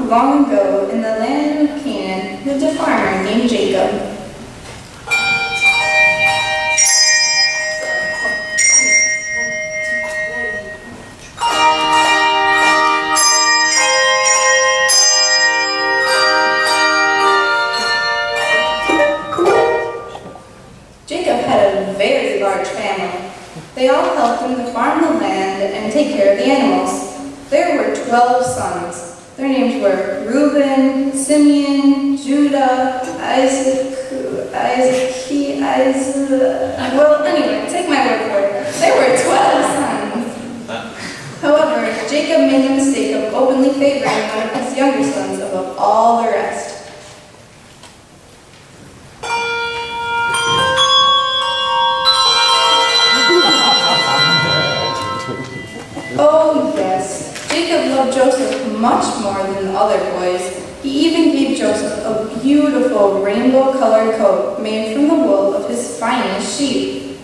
Long ago, in the land of Canaan, lived a farmer named Jacob. Jacob had a very large family. They all helped him to farm the land and take care of the animals. There were 12 sons. Their names were Reuben, Simeon, Judah, well, anyway, take my word for it. There were 12 sons. However, Jacob made the mistake of openly favoring one of his younger sons above all the rest. Oh, yes. Jacob loved Joseph much more than the other boys. He even gave Joseph a beautiful rainbow-colored coat made from the wool of his finest sheep.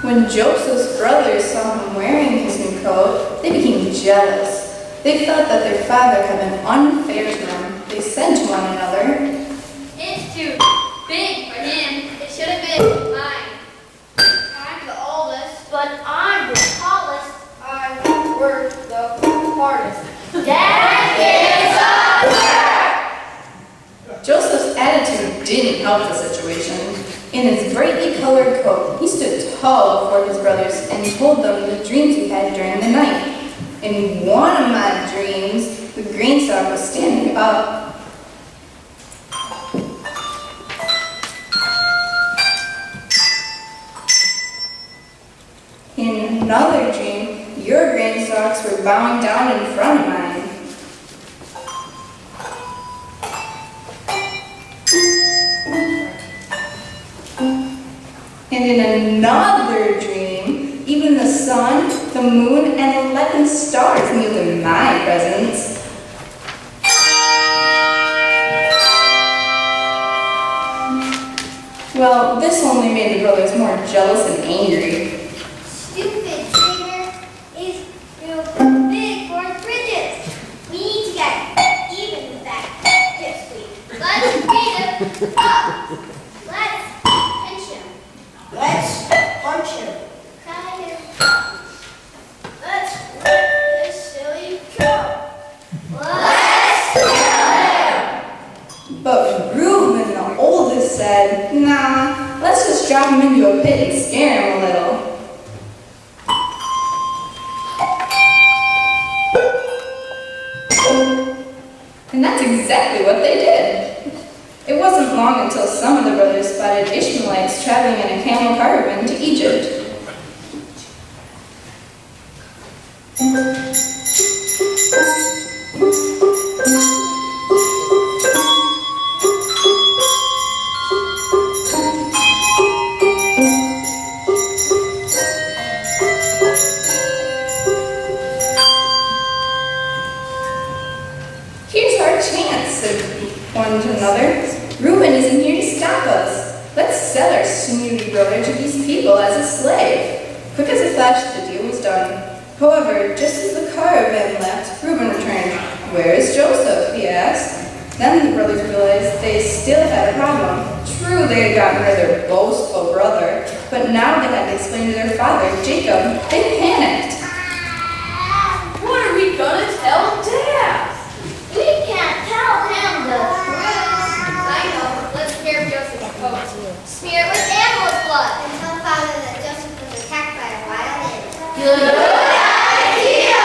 When Joseph's brothers saw him wearing his new coat, they became jealous. They felt that their father had been unfair to them. They said to one another, "It's too big for him. It should have been mine. I'm the oldest, but I'm the tallest. I work the hardest. Dad is up!" Joseph's attitude didn't help the situation. In his brightly colored coat, he stood tall before his brothers and told them the dreams he had during the night. In one of my dreams, the grain stalk was standing up. In another dream, your grain stalks were bowing down in front of mine. And in another dream, even the sun, the moon, and 11 stars kneeled in my presence. Well, this only made the brothers more jealous and angry. Stupid dreamer is too big for his bridges. We need to get even with that pipsqueak. Let's beat him up. Let's pinch him. Let's punch him. Tie him up. Let's rip this silly coat. Let's kill him. But Reuben, the oldest, said, "Nah, let's just drop him into a pit and scare him a little." And that's exactly what they did. It wasn't long until some of the brothers spotted Ishmaelites traveling in a camel caravan to Egypt. "Here's our chance," said one to another. "Reuben isn't here to stop us. Let's sell our snooty brother to these people as a slave." Quick as a flash, the deal was done. However, just as the caravan left, Reuben returned. "Where is Joseph?" he asked. Then the brothers realized they still had a problem. True, they had gotten rid of their boastful brother, but now they had to explain to their father, Jacob. They panicked. What are we gonna tell Dad? We can't tell him the truth. I know. Let's tear Joseph's coat. Smear it with animal blood. And tell Father that Joseph was attacked by a wild animal. Good idea.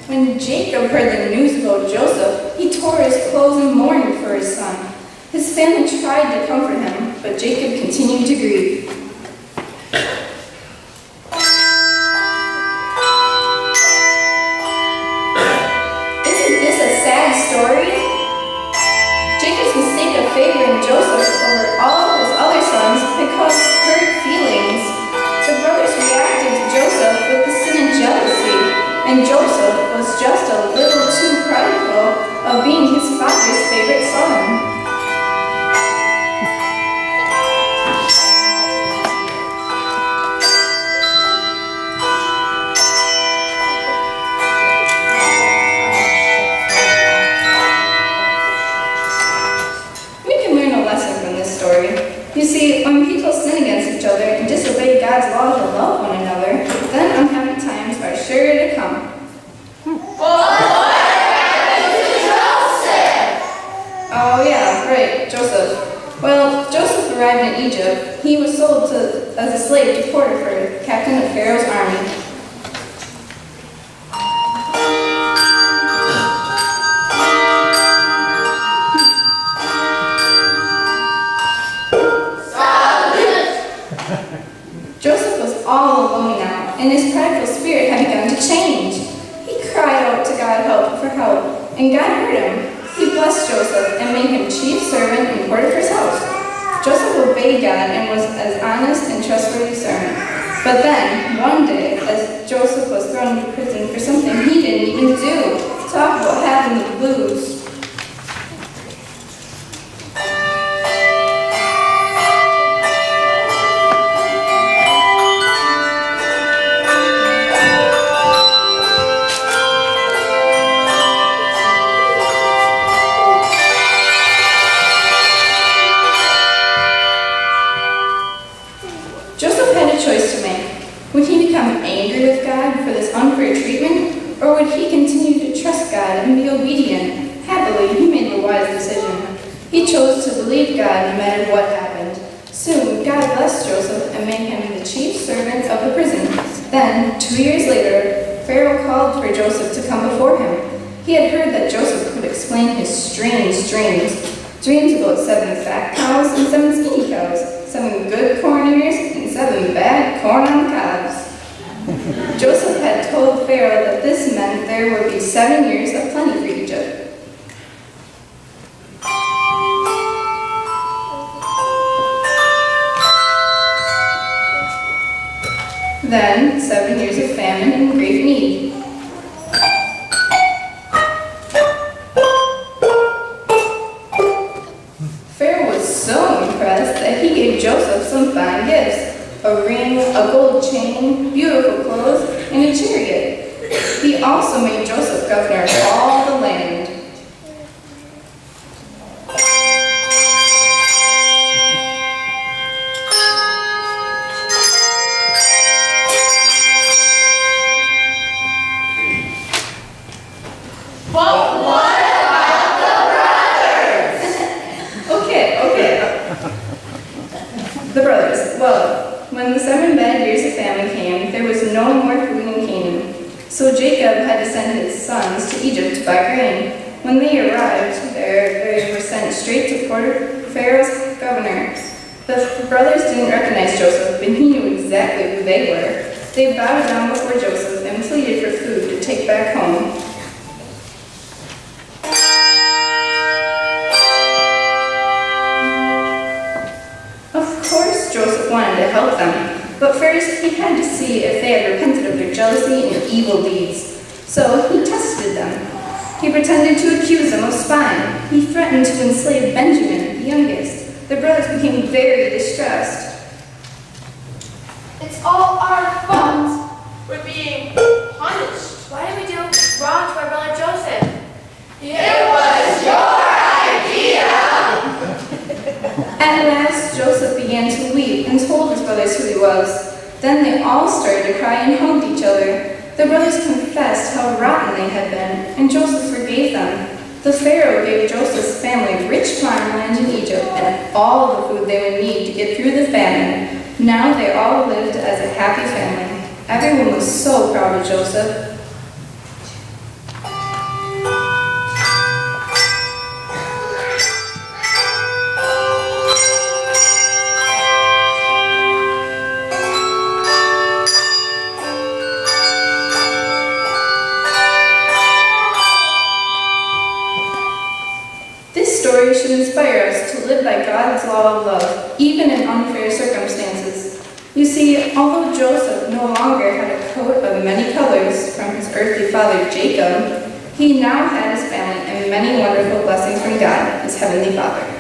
When When Jacob heard the news about Joseph, he tore his clothes and mourned for his son. His family tried to comfort him, but Jacob continued to grieve. Isn't this a sad story? Jacob's mistake of favoring Joseph over all of his other sons had caused hurt feelings. The brothers reacted to Joseph with the sin and jealousy, and Joseph was just a little too prideful of being his father's favorite son. You see, when people sin against each other and disobey God's law to love one another, then unhappy times are sure to come. Oh yeah, right, Joseph. Well, Joseph arrived in Egypt. He was sold as a slave to Potiphar, captain of Pharaoh's army. Joseph was all alone now, and his prideful spirit had begun to change. He cried out to God for help, and God heard him. He blessed Joseph and made him chief servant in Potiphar's house. Joseph obeyed God and was an honest and trustworthy servant. But then, one day, as Joseph was thrown into prison for something he didn't even do, talk about having the blues. Choice to make. Would he become angry with God for this unfair treatment, or would he continue to trust God and be obedient? Happily, he made the wise decision. He chose to believe God no matter what happened. Soon, God blessed Joseph and made him the chief servant of the prison. Then, 2 years later, Pharaoh called for Joseph to come before him. He had heard that Joseph could explain his strange dreams about 7 fat cows and 7 skinny cows, 7 good corn ears and 7 bad corn on the cobs. Joseph had told Pharaoh that this meant there would be 7 years of plenty for Egypt. Then 7 years of famine and great need. So impressed that he gave Joseph some fine gifts: a ring, a gold chain, beautiful clothes, and a chariot. He also made Joseph governor of all the land. But what about the brothers? Okay. The brothers. Well, when the 7 bad years of famine came, there was no more food in Canaan. So Jacob had to send his sons to Egypt to buy grain. When they arrived there, they were sent straight to Pharaoh's governor. The brothers didn't recognize Joseph, but he knew exactly who they were. They bowed down before Joseph and pleaded for food to take back home. Joseph wanted to help them, but first he had to see if they had repented of their jealousy and evil deeds. So he tested them. He pretended to accuse them of spying. He threatened to enslave Benjamin, the youngest. The brothers became very distressed. It's all our fault. We're being punished. Why did we do wrong to our brother Joseph? It was your idea. At last, Joseph began to weep and told his brothers who he was. Then they all started to cry and hugged each other. The brothers confessed how rotten they had been, and Joseph forgave them. The Pharaoh gave Joseph's family rich farmland in Egypt and all the food they would need to get through the famine. Now they all lived as a happy family. Everyone was so proud of Joseph. story should inspire us to live by God's law of love, even in unfair circumstances. You see, although Joseph no longer had a coat of many colors from his earthly father Jacob, he now had his family and many wonderful blessings from God, his heavenly Father.